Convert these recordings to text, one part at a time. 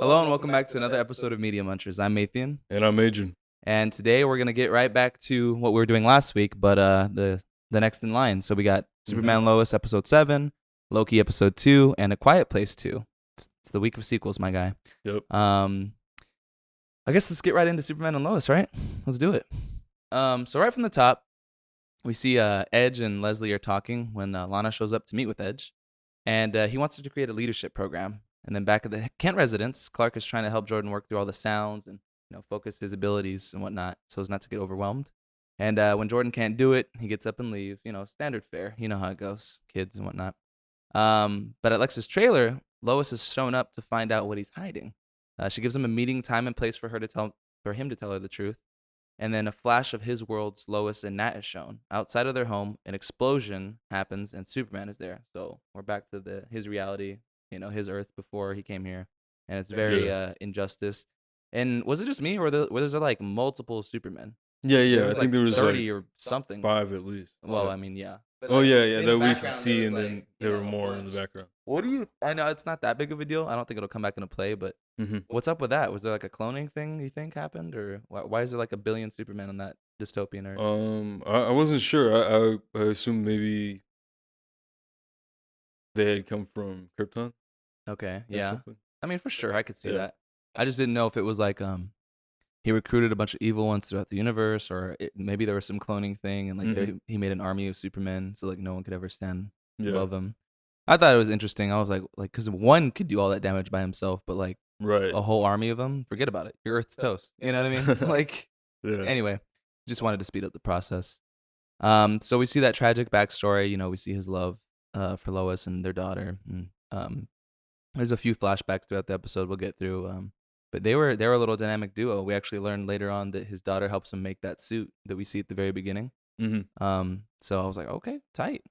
Hello and welcome back to another episode of Media Munchers. I'm Mathian, And I'm Adrian. and today we're gonna get right back to what we were doing last week, but the next in line. So we got Superman and Lois episode 7, Loki episode 2, and A Quiet Place 2. It's the week of sequels, my guy. Yep. I guess let's get right into Superman and Lois, right? Let's do it. So right from the top, we see Edge and Leslie are talking when Lana shows up to meet with Edge, and he wants her to create a leadership program. And then back at the Kent residence, Clark is trying to help Jordan work through all the sounds and focus his abilities and whatnot so as not to get overwhelmed. And when Jordan can't do it, he gets up and leaves. Standard fare. You know how it goes, kids and whatnot. But at Lex's trailer, Lois has shown up to find out what he's hiding. She gives him a meeting time and place for him to tell her the truth. And then a flash of his worlds, Lois and Nat is shown. Outside of their home, an explosion happens and Superman is there. So we're back to his reality, his Earth before he came here. And it's very injustice. And was it just me, or were there like multiple Supermen? Yeah. I think there was 30 or something. 5 at least. Well, I mean, yeah. But that we could see, and then there were more in the background. I know it's not that big of a deal. I don't think it'll come back into play, but what's up with that? Was there like a cloning thing you think happened, or why is there like a billion Supermen on that dystopian Earth? I wasn't sure. I assumed maybe they had come from Krypton. Okay, yeah. I mean, for sure, I could see that. I just didn't know if it was like he recruited a bunch of evil ones throughout the universe, or maybe there was some cloning thing, and like he made an army of Supermen, so like no one could ever stand above him. I thought it was interesting. I was like, because one could do all that damage by himself, but like a whole army of them, forget about it. Your Earth's toast. You know what I mean? Anyway, just wanted to speed up the process. So we see that tragic backstory. We see his love for Lois and their daughter. And, there's a few flashbacks throughout the episode we'll get through. But they were a little dynamic duo. We actually learned later on that his daughter helps him make that suit that we see at the very beginning. So I was like, okay, tight.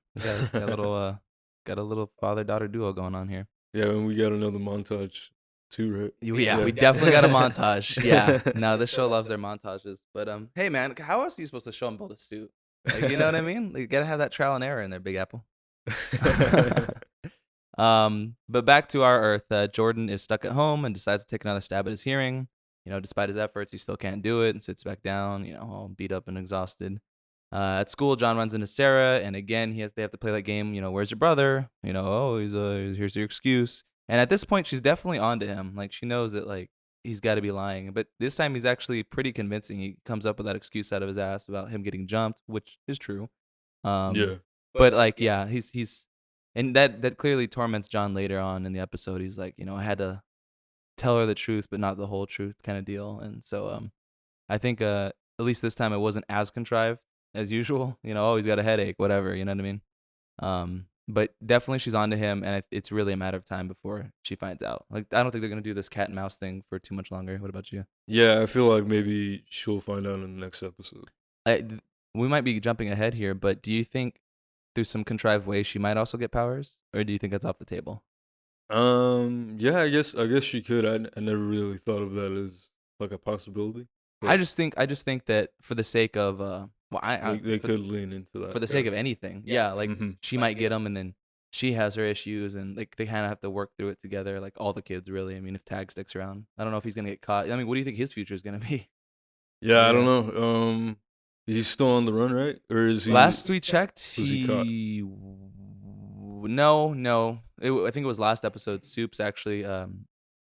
Got a little father-daughter duo going on here. Yeah, and we got another montage too, right? Yeah, we definitely got a montage. Yeah, no, this show loves their montages. But hey, man, how else are you supposed to show them build a suit? Like, you know what I mean? Like, you gotta have that trial and error in there, Big Apple. But back to our Earth, Jordan is stuck at home and decides to take another stab at his hearing. Despite his efforts, he still can't do it and sits back down, all beat up and exhausted. At school, John runs into Sarah, and again, they have to play that game. Where's your brother? Here's your excuse. And at this point, she's definitely onto him. Like, she knows that like he's got to be lying, but this time he's actually pretty convincing. He comes up with that excuse out of his ass about him getting jumped, which is true. But like, yeah, he's and that clearly torments John later on in the episode. He's like, I had to tell her the truth, but not the whole truth, kind of deal. And so, I think at least this time it wasn't as contrived as usual. He's got a headache, whatever. You know what I mean? But definitely she's onto him, and it's really a matter of time before she finds out. Like, I don't think they're gonna do this cat and mouse thing for too much longer. What about you? Yeah, I feel like maybe she'll find out in the next episode. We might be jumping ahead here, but do you think through some contrived way she might also get powers, or do you think that's off the table? Yeah, I guess she could. I never really thought of that as like a possibility. I just think that for the sake of they could lean into that for the sake of anything. Yeah, like she might get them, and then she has her issues, and like they kind of have to work through it together. Like all the kids, really. I mean, if Tag sticks around, I don't know if he's gonna get caught. I mean, what do you think his future is gonna be? Yeah, I don't know. He's still on the run, right? Or is he? Last we checked, he caught? No. I think it was last episode. Soups actually,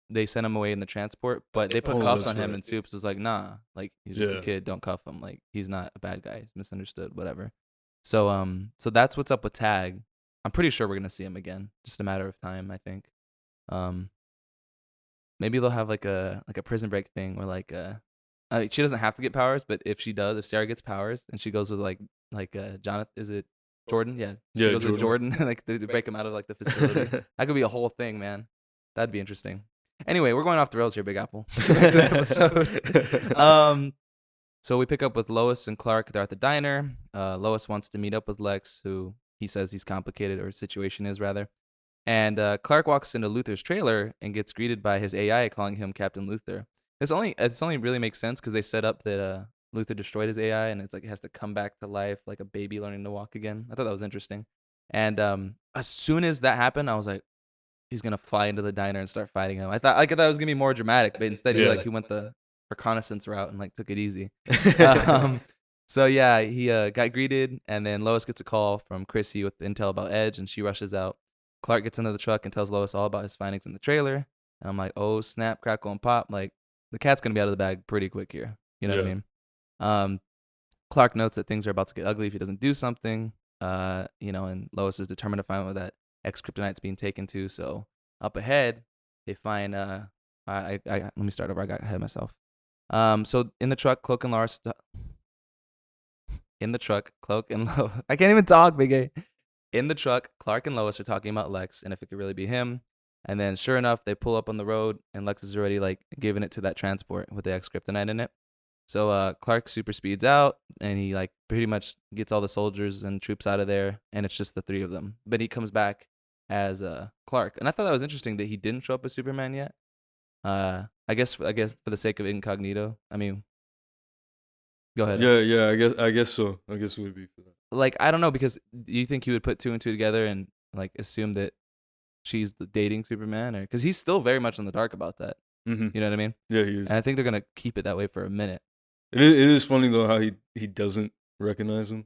they sent him away in the transport, but they put cuffs on him, and Soups was like, nah, like he's just a kid, don't cuff him. Like, he's not a bad guy, he's misunderstood, whatever. So so that's what's up with Tag. I'm pretty sure we're gonna see him again, just a matter of time, I think. Maybe they'll have like a prison break thing where like she doesn't have to get powers, but if Sarah gets powers and she goes with like Jonathan, is it Jordan? Yeah, she goes with Jordan. Like they break him out of like the facility. That could be a whole thing, man. That'd be interesting. Anyway, we're going off the rails here, Big Apple. Let's go back to the episode. So we pick up with Lois and Clark. They're at the diner. Lois wants to meet up with Lex, who he says he's complicated, or his situation is rather. And Clark walks into Luthor's trailer and gets greeted by his AI calling him Captain Luthor. It's only really makes sense because they set up that Luthor destroyed his AI, and it's like it has to come back to life like a baby learning to walk again. I thought that was interesting. And as soon as that happened, I was like, he's gonna fly into the diner and start fighting him. I thought it was gonna be more dramatic, but instead he went the reconnaissance route and like took it easy. So yeah, he got greeted, and then Lois gets a call from Chrissy with intel about Edge, and she rushes out. Clark gets into the truck and tells Lois all about his findings in the trailer. And I'm like, oh snap, crackle and pop! Like the cat's gonna be out of the bag pretty quick here. You know what I mean? Clark notes that things are about to get ugly if he doesn't do something. And Lois is determined to find where that ex-kryptonite's being taken to. So up ahead, they find let me start over. I got ahead of myself. So in the truck, Cloak and Lois. In the truck, Cloak and Lois. I can't even talk, Big A. In the truck, Clark and Lois are talking about Lex and if it could really be him. And then, sure enough, they pull up on the road, and Lex is already like giving it to that transport with the ex-kryptonite in it. So Clark super speeds out, and he like pretty much gets all the soldiers and troops out of there, and it's just the three of them. But he comes back as Clark, and I thought that was interesting that he didn't show up as Superman yet. I guess for the sake of incognito. I mean, go ahead. Yeah. I guess so. I guess it would be for that. Like, I don't know, because do you think he would put two and two together and like assume that she's dating Superman, or because he's still very much in the dark about that? Mm-hmm. You know what I mean? Yeah, he is. And I think they're gonna keep it that way for a minute. It is funny though how he doesn't recognize him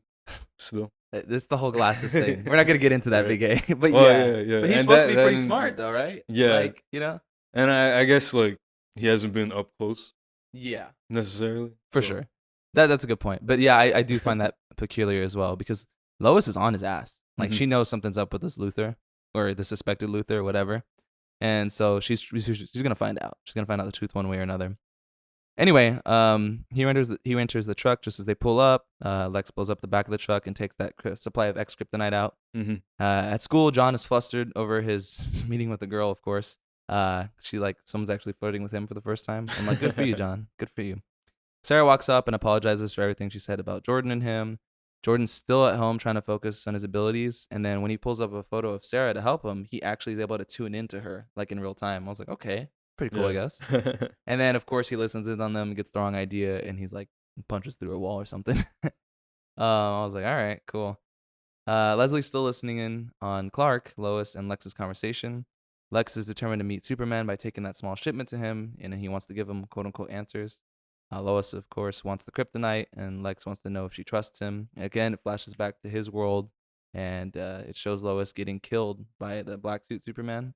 still. This is the whole glasses thing. We're not gonna get into that, Big A. But yeah. But he's supposed to be pretty smart though, right? Yeah. Like, you know. And I guess like he hasn't been up close. Yeah. Necessarily. For sure. That's a good point. But yeah, I do find that peculiar as well, because Lois is on his ass. Like, she knows something's up with this Luthor, or the suspected Luthor, or whatever. And so she's gonna find out. She's gonna find out the truth one way or another. Anyway, he enters the truck just as they pull up. Lex blows up the back of the truck and takes that supply of ex-kryptonite out. Mm-hmm. At school, John is flustered over his meeting with the girl, of course. Someone's actually flirting with him for the first time. I'm like, good for you, John. Good for you. Sarah walks up and apologizes for everything she said about Jordan and him. Jordan's still at home trying to focus on his abilities, and then when he pulls up a photo of Sarah to help him, he actually is able to tune into her, like in real time. I was like, okay, pretty cool, I guess. And then, of course, he listens in on them, gets the wrong idea, and he's like, punches through a wall or something. I was like, all right, cool. Leslie's still listening in on Clark, Lois, and Lex's conversation. Lex is determined to meet Superman by taking that small shipment to him, and he wants to give him quote-unquote answers. Lois, of course, wants the kryptonite, and Lex wants to know if she trusts him. Again, it flashes back to his world, and it shows Lois getting killed by the black suit Superman.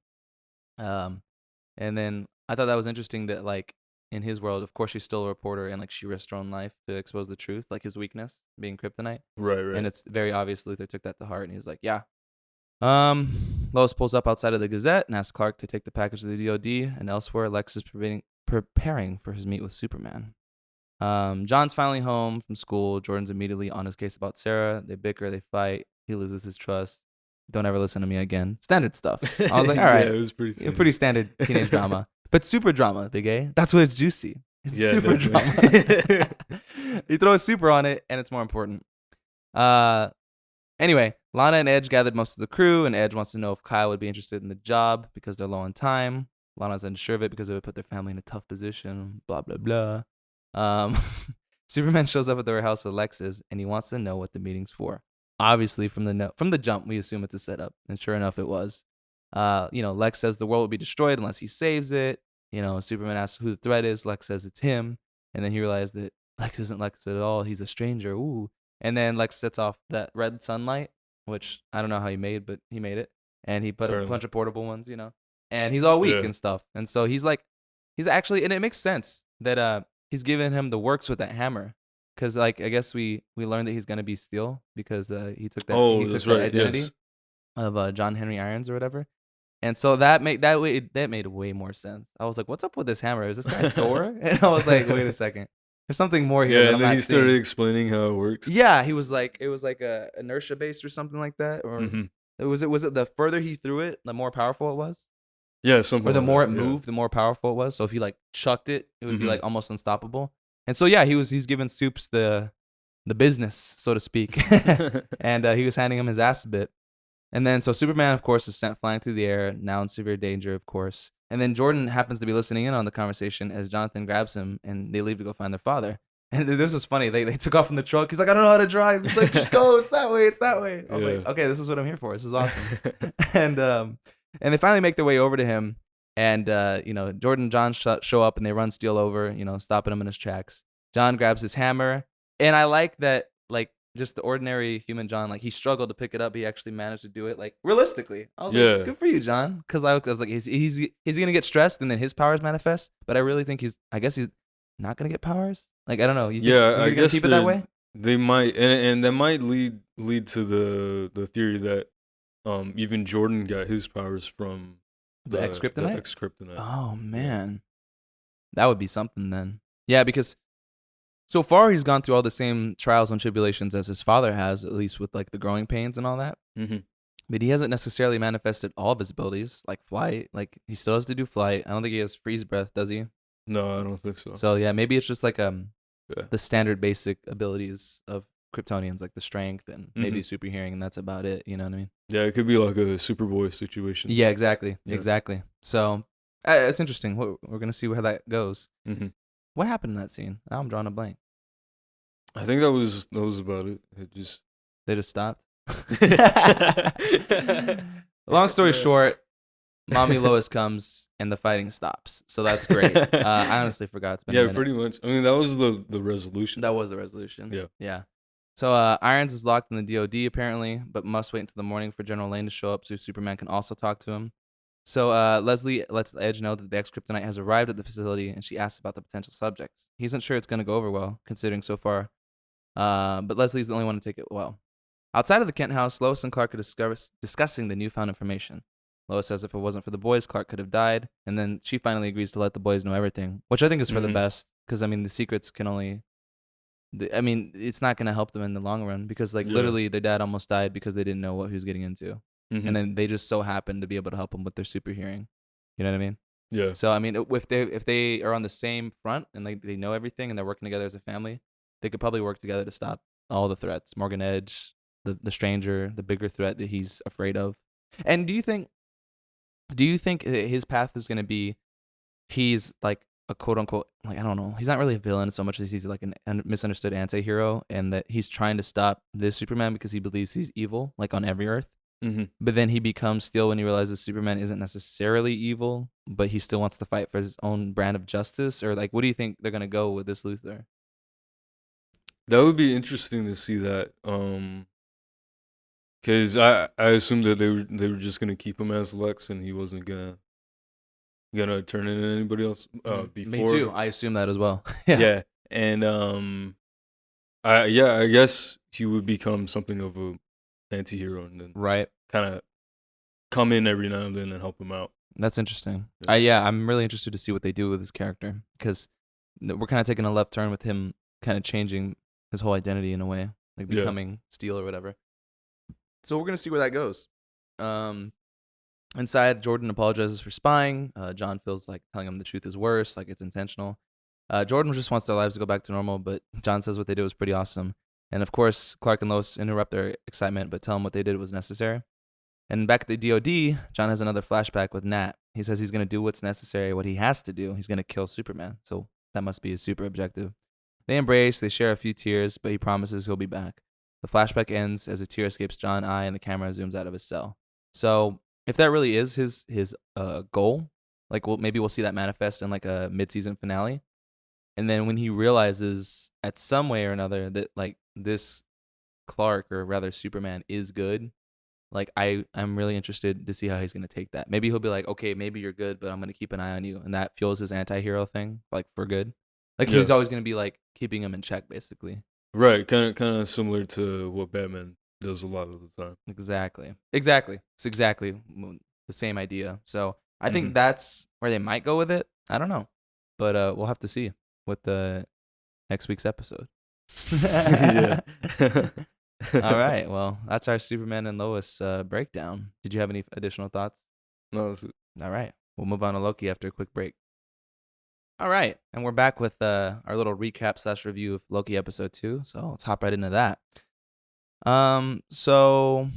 And then I thought that was interesting that, like, in his world, of course, she's still a reporter, and like she risked her own life to expose the truth, like his weakness being kryptonite. Right. And it's very obvious Luthor took that to heart, and he was like, yeah. Lois pulls up outside of the Gazette and asks Clark to take the package to the DOD, and elsewhere, Lex is preparing for his meet with Superman. John's finally home from school. Jordan's immediately on his case about Sarah. They bicker, they fight. He loses his trust. Don't ever listen to me again. Standard stuff. I was like, all right. Yeah, it was pretty standard teenage drama. But super drama, Big A. That's what it's juicy. It's super definitely. drama. You throw a super on it, and it's more important. Anyway, Lana and Edge gathered most of the crew, and Edge wants to know if Kyle would be interested in the job because they're low on time. Lana's unsure of it because it would put their family in a tough position. Blah, blah, blah. Superman shows up at the warehouse with Lex's, and he wants to know what the meeting's for. Obviously, from the jump, we assume it's a setup, and sure enough, it was. Lex says the world will be destroyed unless he saves it. Superman asks who the threat is. Lex says it's him, and then he realizes that Lex isn't Lex at all. He's a stranger. Ooh. And then Lex sets off that red sunlight, which I don't know how he made, but he made it, and he put a bunch of portable ones, and he's all weak and stuff, and so he's actually, and it makes sense that he's giving him the works with that hammer, because like I guess we learned that he's gonna be Steel because he took that identity of John Henry Irons or whatever, and so that made way more sense. I was like, what's up with this hammer? Is this guy Thor? And I was like, wait a second, there's something more here. Yeah, and then he started explaining how it works. Yeah, he was like, it was like a inertia based or something like that, or was it the further he threw it, the more powerful it was? Yeah, something. Or the more it moved, the more powerful it was. So if he like chucked it, it would be like almost unstoppable. And so yeah, he's giving Soups the business, so to speak, and he was handing him his ass a bit. And then so Superman, of course, is sent flying through the air, now in severe danger, of course. And then Jordan happens to be listening in on the conversation as Jonathan grabs him, and they leave to go find their father. And this was funny. They took off from the truck. He's like, I don't know how to drive. He's like, just go. It's that way. It's that way. I was like, okay, this is what I'm here for. This is awesome. And And they finally make their way over to him, and Jordan and John show up, and they run Steel over, stopping him in his tracks. John grabs his hammer, and I like that, like, just the ordinary human John, like, he struggled to pick it up. He actually managed to do it, like, realistically. I was like, good for you, John, because I was like, he's gonna get stressed, and then his powers manifest. But I really think he's not gonna get powers. Like, I don't know. You think I gonna guess keep it that way? they might, and that might lead to the theory that even Jordan got his powers from The X-Kryptonite? X-Kryptonite. Oh man, that would be something then. Yeah, because so far he's gone through all the same trials and tribulations as his father has, at least with like the growing pains and all that. Mm-hmm. But he hasn't necessarily manifested all of his abilities, like flight. Like, he still has to do flight. I don't think he has freeze breath, does he? No, I don't think so. So yeah, maybe it's just like the standard basic abilities of Kryptonians, like the strength and maybe super hearing, and that's about it. You know what I mean? Yeah, it could be like a Superboy situation. Yeah, exactly, Yeah. exactly. So it's interesting. We're gonna see where that goes. Mm-hmm. What happened in that scene? Now I'm drawing a blank. I think that was about it. They just stopped. Long story short, Mommy Lois comes and the fighting stops. So that's great. I honestly forgot. It's been a minute. Pretty much. I mean, that was the resolution. That was the resolution. Yeah. Yeah. So Irons is locked in the DOD apparently, but must wait until the morning for General Lane to show up so Superman can also talk to him. So Leslie lets Edge know that the X-Kryptonite has arrived at the facility, and she asks about the potential subjects. He isn't sure it's going to go over well, considering so far. But Leslie's the only one to take it well. Outside of the Kent house, Lois and Clark are discussing the newfound information. Lois says if it wasn't for the boys, Clark could have died, and then she finally agrees to let the boys know everything, which I think is for the best, because, I mean, the secrets can only... it's not going to help them in the long run, because, like, literally their dad almost died because they didn't know what he was getting into. Mm-hmm. And then they just so happened to be able to help him with their super hearing. You know what I mean? Yeah. So, I mean, if they are on the same front and they know everything and they're working together as a family, they could probably work together to stop all the threats. Morgan Edge, the stranger, the bigger threat that he's afraid of. And do you think his path is going to be he's like a quote unquote, like, I don't know, he's not really a villain so much as he's like a misunderstood anti-hero, and that he's trying to stop this Superman because he believes he's evil, like on every Earth. Mm-hmm. But then he becomes Steel when he realizes Superman isn't necessarily evil, but he still wants to fight for his own brand of justice? Or, like, what do you think they're going to go with this Luthor? That would be interesting to see that. Because I assumed that they were just gonna keep him as Lex, and he wasn't gonna turn into anybody else before. Me too. I assume that as well. Yeah. And I guess he would become something of a anti-hero, and then kind of come in every now and then and help him out. That's interesting. I'm really interested to see what they do with his character, because we're kind of taking a left turn with him kind of changing his whole identity in a way, like becoming Steel or whatever. So we're going to see where that goes. Inside, Jordan apologizes for spying. John feels like telling him the truth is worse, like it's intentional. Jordan just wants their lives to go back to normal, but John says what they did was pretty awesome. And of course, Clark and Lois interrupt their excitement, but tell him what they did was necessary. And back at the DOD, John has another flashback with Nat. He says he's going to do what's necessary, what he has to do. He's going to kill Superman. So that must be his super objective. They embrace, they share a few tears, but he promises he'll be back. The flashback ends as a tear escapes John's eye and the camera zooms out of his cell. So if that really is his goal, like, maybe we'll see that manifest in like a mid-season finale. And then when he realizes at some way or another that, like, this Clark, or rather Superman, is good, like, I'm really interested to see how he's going to take that. Maybe he'll be like, okay, maybe you're good, but I'm going to keep an eye on you. And that fuels his anti-hero thing, like, for good. Like, he's always going to be like keeping him in check, basically. Right, kind of similar to what Batman does a lot of the time. Exactly. It's exactly the same idea. So I think that's where they might go with it. I don't know, but we'll have to see with the next week's episode. Yeah. All right. Well, that's our Superman and Lois breakdown. Did you have any additional thoughts? No, that's it. All right. We'll move on to Loki after a quick break. All right, and we're back with our little recap / review of Loki episode 2. So let's hop right into that. So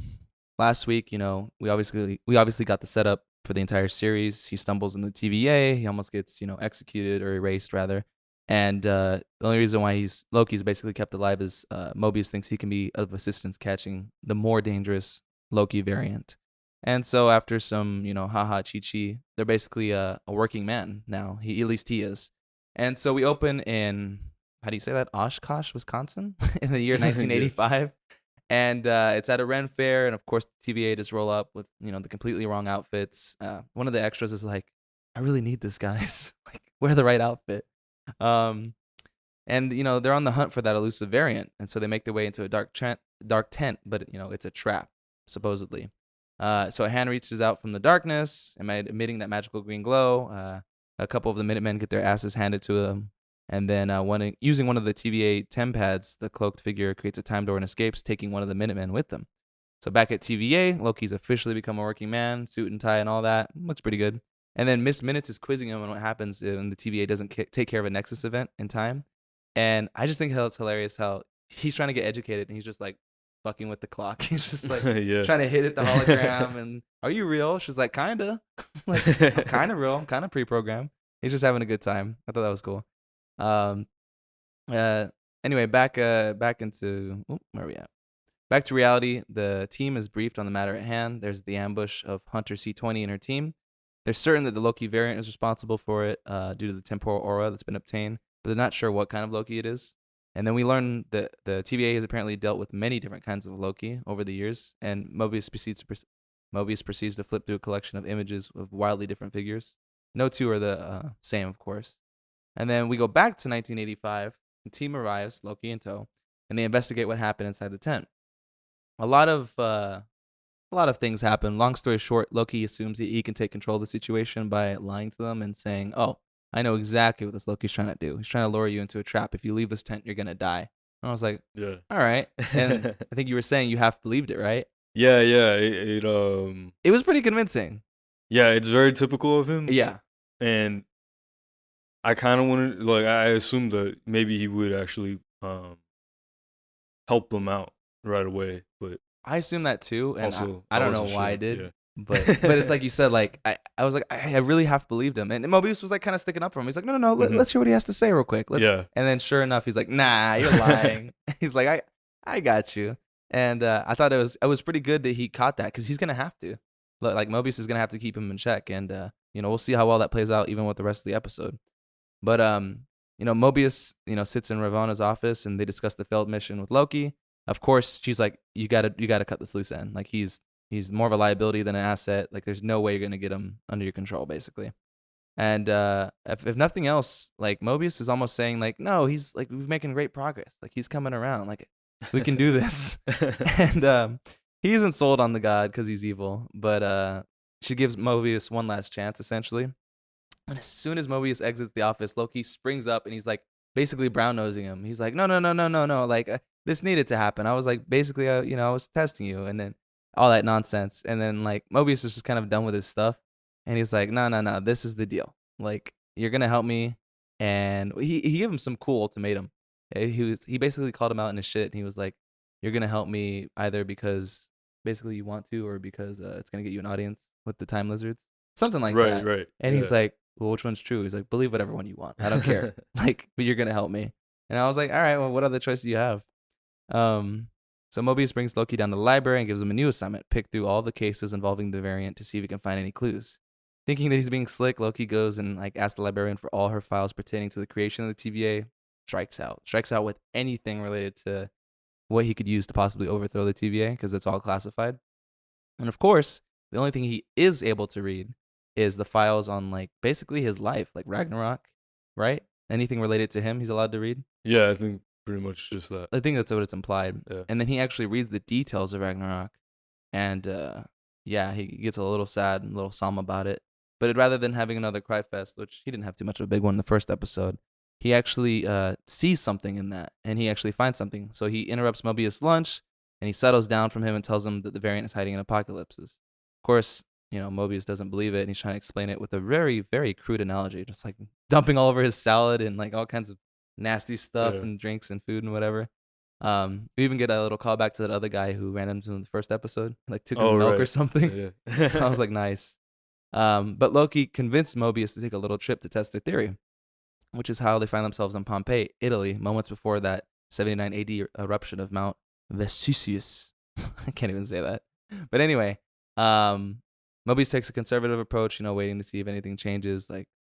last week, we obviously got the setup for the entire series. He stumbles in the TVA. He almost gets executed, or erased rather. And the only reason why Loki's basically kept alive is Mobius thinks he can be of assistance catching the more dangerous Loki variant. And so after some, haha chi-chi, they're basically a working man now. At least he is. And so we open in, how do you say that? Oshkosh, Wisconsin in the year 1985. Yes. And it's at a Ren fair. And of course, the TVA just roll up with, the completely wrong outfits. One of the extras is like, I really need this, guys. Like, wear the right outfit. And, they're on the hunt for that elusive variant. And so they make their way into a dark tent, but, it's a trap, supposedly. So a hand reaches out from the darkness, emitting that magical green glow. A couple of the Minutemen get their asses handed to them. And then using one of the TVA TemPads, the cloaked figure creates a time door and escapes, taking one of the Minutemen with them. So back at TVA, Loki's officially become a working man, suit and tie and all that. Looks pretty good. And then Miss Minutes is quizzing him on what happens when the TVA doesn't take care of a Nexus event in time. And I just think it's hilarious how he's trying to get educated, and he's just like fucking with the clock. He's just like trying to hit it, the hologram. And are you real? She's like, kinda. Like, I'm kind of real. I'm kind of pre-programmed. He's just having a good time. I thought that was cool. Anyway, back into where are we at? Back to reality. The team is briefed on the matter at hand. There's the ambush of Hunter C20 and her team. They're certain that the Loki variant is responsible for it due to the temporal aura that's been obtained, but they're not sure what kind of Loki it is. And then we learn that the TVA has apparently dealt with many different kinds of Loki over the years, and Mobius proceeds to flip through a collection of images of wildly different figures. No two are the same, of course. And then we go back to 1985. The team arrives, Loki in tow, and they investigate what happened inside the tent. A lot of things happen. Long story short, Loki assumes he can take control of the situation by lying to them and saying, "Oh, I know exactly what this Loki's trying to do. He's trying to lure you into a trap. If you leave this tent, you're gonna die." And I was like, "Yeah, all right." And I think you were saying you half believed it, right? Yeah. It was pretty convincing. Yeah, it's very typical of him. Yeah, and I kind of wanted, like, I assumed that maybe he would actually help them out right away, but I assumed that too, and also, I don't know why I did. Yeah. But it's like you said, like I was like, I really half believed him, and Mobius was like kind of sticking up for him. He's like, no, let's hear what he has to say real quick. And then sure enough, he's like, nah, you're lying. He's like, I got you, and I thought it was pretty good that he caught that, because he's gonna have to, like Mobius is gonna have to keep him in check, and we'll see how well that plays out even with the rest of the episode. But Mobius sits in Ravonna's office, and they discuss the failed mission with Loki. Of course, she's like, you gotta cut this loose end. Like he's more of a liability than an asset. Like there's no way you're gonna get him under your control, basically. And if nothing else, like Mobius is almost saying like, no, he's like, we're making great progress. Like he's coming around. Like we can do this. And he isn't sold on the god because he's evil. But she gives Mobius one last chance, essentially. And as soon as Mobius exits the office, Loki springs up and he's like basically brown nosing him. He's like, no. Like this needed to happen. I was like, basically, I was testing you, and then all that nonsense. And then like Mobius is just kind of done with his stuff, and he's like, no, this is the deal. Like you're gonna help me. And he gave him some cool ultimatum. He basically called him out in his shit, and he was like, you're gonna help me either because basically you want to, or because it's gonna get you an audience with the time lizards, something like that. Right. And he's like, well, which one's true? He's like, believe whatever one you want. I don't care. Like, but you're gonna help me. And I was like, all right, well, what other choice do you have? So Mobius brings Loki down to the library and gives him a new assignment: pick through all the cases involving the variant to see if he can find any clues. Thinking that he's being slick, Loki goes and like asks the librarian for all her files pertaining to the creation of the TVA. Strikes out with anything related to what he could use to possibly overthrow the TVA, because it's all classified. And of course, the only thing he is able to read is the files on like basically his life, like Ragnarok, right? Anything related to him, he's allowed to read. Yeah, I think pretty much just that. I think that's what it's implied. Yeah. And then he actually reads the details of Ragnarok, and he gets a little sad and a little solemn about it. But rather than having another cry fest, which he didn't have too much of a big one in the first episode, he actually sees something in that, and he actually finds something. So he interrupts Mobius' lunch, and he settles down from him and tells him that the variant is hiding in apocalypses. Of course, Mobius doesn't believe it, and he's trying to explain it with a very, very crude analogy, just like dumping all over his salad and like all kinds of nasty stuff and drinks and food and whatever. We even get a little callback to that other guy who ran into him in the first episode, like took his milk or something. Yeah. So I was like, nice. But Loki convinced Mobius to take a little trip to test their theory, which is how they find themselves in Pompeii, Italy, moments before that 79 AD eruption of Mount Vesuvius. I can't even say that. But anyway, Mobius takes a conservative approach, waiting to see if anything changes.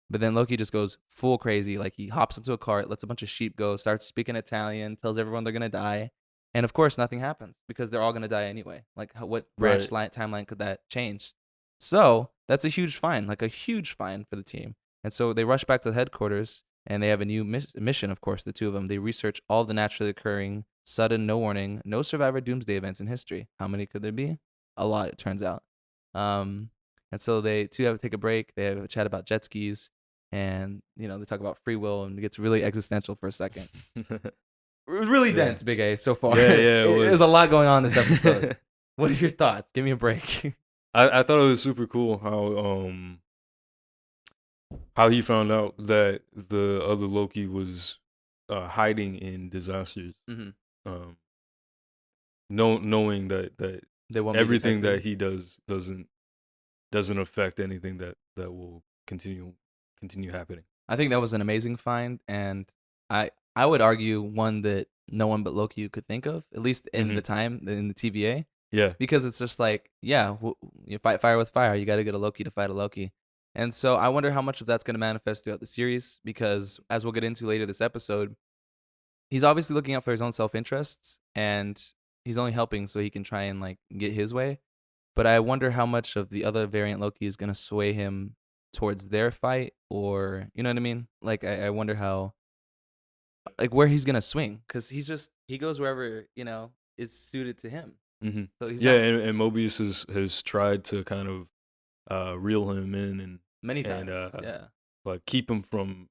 But then Loki just goes full crazy. Like he hops into a cart, lets a bunch of sheep go, starts speaking Italian, tells everyone they're gonna die, and of course nothing happens because they're all gonna die anyway. Like what branch timeline could that change? So that's a huge fine, like a huge fine for the team. And so they rush back to the headquarters, and they have a new mission. Of course, the two of them. They research all the naturally occurring, sudden, no warning, no survivor doomsday events in history. How many could there be? A lot, it turns out. And so they two have to take a break. They have a chat about jet skis. And, they talk about free will, and it gets really existential for a second. It was really dense, Big A, so far. Yeah. There's a lot going on in this episode. What are your thoughts? Give me a break. I thought it was super cool how he found out that the other Loki was hiding in disasters. Mm-hmm. Knowing that everything that he does doesn't affect anything that will continue happening. I think that was an amazing find, and I would argue one that no one but Loki could think of, at least in the time in the TVA. Yeah, because it's just like, you fight fire with fire. You got to get a Loki to fight a Loki, and so I wonder how much of that's going to manifest throughout the series. Because as we'll get into later this episode, he's obviously looking out for his own self-interests, and he's only helping so he can try and like get his way. But I wonder how much of the other variant Loki is going to sway him towards their fight, or you know what I mean? Like I wonder how, like where he's gonna swing, because he goes wherever is suited to him. Mm-hmm. So he's and Mobius has tried to kind of reel him in and many times, like keep him from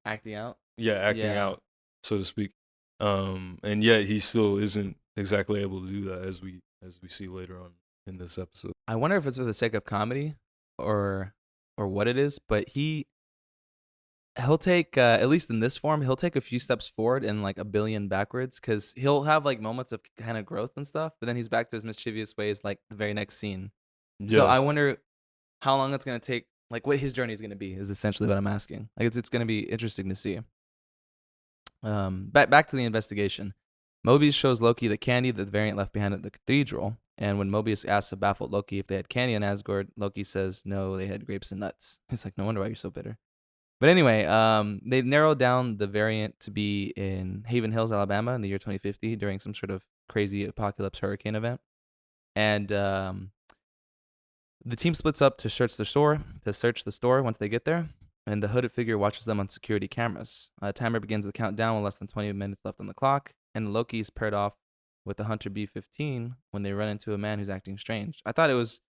acting out. Acting out, so to speak. And yet he still isn't exactly able to do that, as we see later on in this episode. I wonder if it's for the sake of comedy or what it is, but he'll take at least in this form, he'll take a few steps forward and like a billion backwards, because he'll have like moments of kind of growth and stuff, but then he's back to his mischievous ways like the very next scene. So I wonder how long it's gonna take, like what his journey is gonna be, is essentially what I'm asking. Like it's gonna be interesting to see. Back to the investigation. Mobius shows Loki the candy that the variant left behind at the cathedral, and when Mobius asks a baffled Loki if they had candy in Asgard, Loki says no, they had grapes and nuts. He's like, no wonder why you're so bitter. But anyway, they narrowed down the variant to be in Haven Hills, Alabama in the year 2050 during some sort of crazy apocalypse hurricane event. And the team splits up to search the store once they get there. And the hooded figure watches them on security cameras. A timer begins the countdown with less than 20 minutes left on the clock. And Loki is paired off with the Hunter B-15 when they run into a man who's acting strange. I thought it was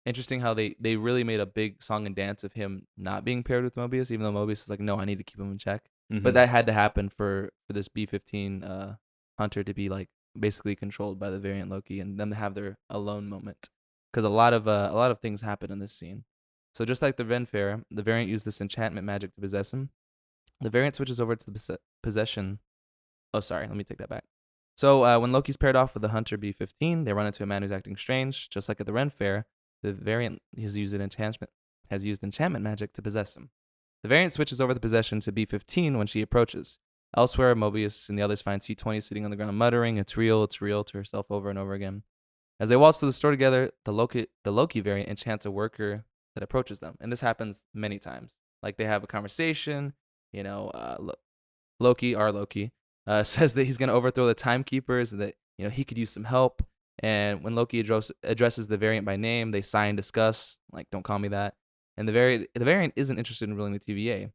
interesting how they really made a big song and dance of him not being paired with Mobius, even though Mobius is like, no, I need to keep him in check. Mm-hmm. But that had to happen for this B-15 Hunter to be like basically controlled by the variant Loki, and them to have their alone moment, because a lot of things happen in this scene. So just like the Ren Fair, the variant used this enchantment magic to possess him. The variant switches over to the possession. Oh, sorry, let me take that back. So when Loki's paired off with the Hunter B-15, they run into a man who's acting strange. Just like at the Ren Fair, the variant has used enchantment magic to possess him. The variant switches over the possession to B-15 when she approaches. Elsewhere, Mobius and the others find C-20 sitting on the ground muttering, it's real, to herself over and over again. As they waltz to the store together, the Loki variant enchants a worker that approaches them. And this happens many times. Like they have a conversation, Loki says that he's going to overthrow the timekeepers, and that he could use some help. And when Loki addresses the variant by name, they sigh and discuss, like, don't call me that. And the variant isn't interested in ruling the TVA.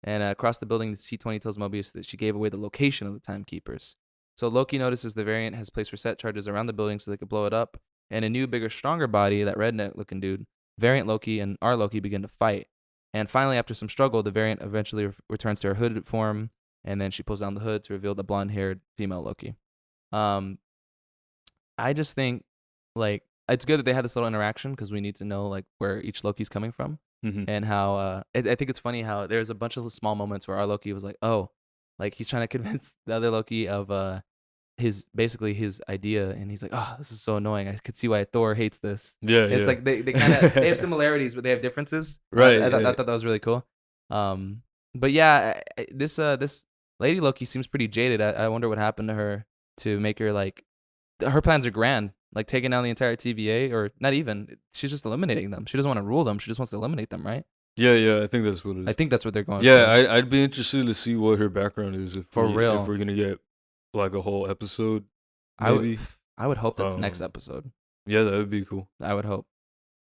And across the building, the C-20 tells Mobius that she gave away the location of the timekeepers. So Loki notices the variant has placed reset charges around the building so they could blow it up. And a new, bigger, stronger body, that redneck-looking dude, variant Loki and our Loki begin to fight. And finally, after some struggle, the variant eventually returns to her hooded form, and then she pulls down the hood to reveal the blonde-haired female Loki. I just think, like, it's good that they had this little interaction, because we need to know, like, where each Loki's coming from. Mm-hmm. And how, I think it's funny how there's a bunch of small moments where our Loki was like, oh, like, he's trying to convince the other Loki of his idea, and he's like, oh, this is so annoying. I could see why Thor hates this. Yeah, it's like they kind of they have similarities, but they have differences. Right. I thought that was really cool. But yeah, this Lady Loki seems pretty jaded. I wonder what happened to her to make her like. Her plans are grand. like taking down the entire TVA, or not even. She's just eliminating them. She doesn't want to rule them. She just wants to eliminate them, right? Yeah. I think that's what it is. I think that's what they're going for. Yeah, I'd be interested to see what her background is if real. If we're gonna get like a whole episode, maybe. I would hope that's next episode. Yeah, that would be cool. I would hope.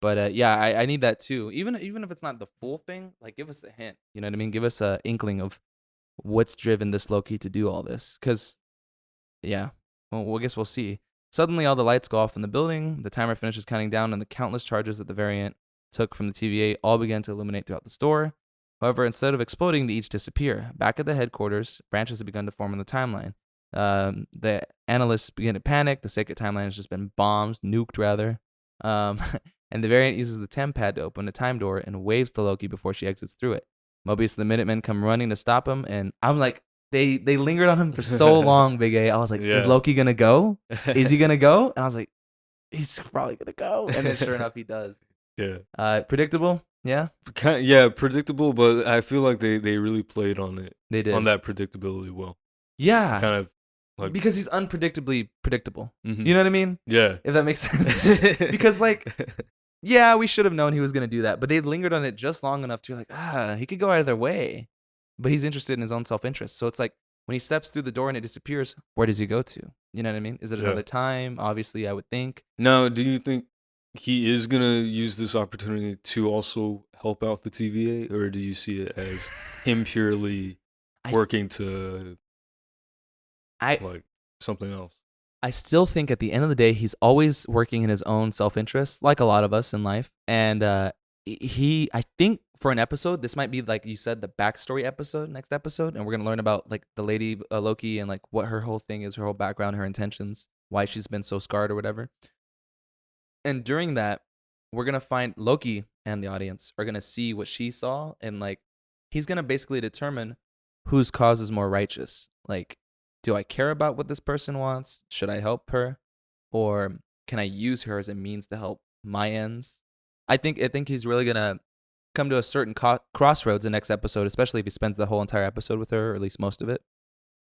But yeah, I need that too. Even if it's not the full thing, like give us a hint. You know what I mean? Give us a inkling of what's driven this Loki to do all this. Because, yeah, well, I guess we'll see. Suddenly, all the lights go off in the building. The timer finishes counting down, and the countless charges that the variant took from the TVA all began to illuminate throughout the store. However, instead of exploding, they each disappear. Back at the headquarters, branches have begun to form in the timeline. The analysts begin to panic. The sacred timeline has just been bombed, nuked rather. And the variant uses the temp pad to open a time door and waves to Loki before she exits through it. Mobius and the Minutemen come running to stop him, and I'm like, they lingered on him for so long, Big A. I was like, is Loki gonna go? Is he gonna go? And I was like, he's probably gonna go. And then sure enough, he does. Yeah. Predictable? Yeah. Yeah, predictable, but I feel like they really played on it. They did. On that predictability well. Yeah. Kind of like, because he's unpredictably predictable. Mm-hmm. You know what I mean? Yeah. If that makes sense. Because like, yeah, we should have known he was going to do that, but they lingered on it just long enough to be like, he could go either way, but he's interested in his own self-interest. So it's like when he steps through the door and it disappears, where does he go to? You know what I mean? Is it another time? Obviously, I would think. Now, do you think he is going to use this opportunity to also help out the TVA, or do you see it as him purely working to like something else? I still think at the end of the day, he's always working in his own self-interest, like a lot of us in life. And I think for an episode, this might be, like you said, the backstory episode, next episode. And we're going to learn about like the lady Loki and like what her whole thing is, her whole background, her intentions, why she's been so scarred or whatever. And during that, we're going to find Loki and the audience are going to see what she saw. And like, he's going to basically determine whose cause is more righteous. Like, do I care about what this person wants? Should I help her? Or can I use her as a means to help my ends? I think he's really going to come to a certain crossroads in the next episode, especially if he spends the whole entire episode with her, or at least most of it.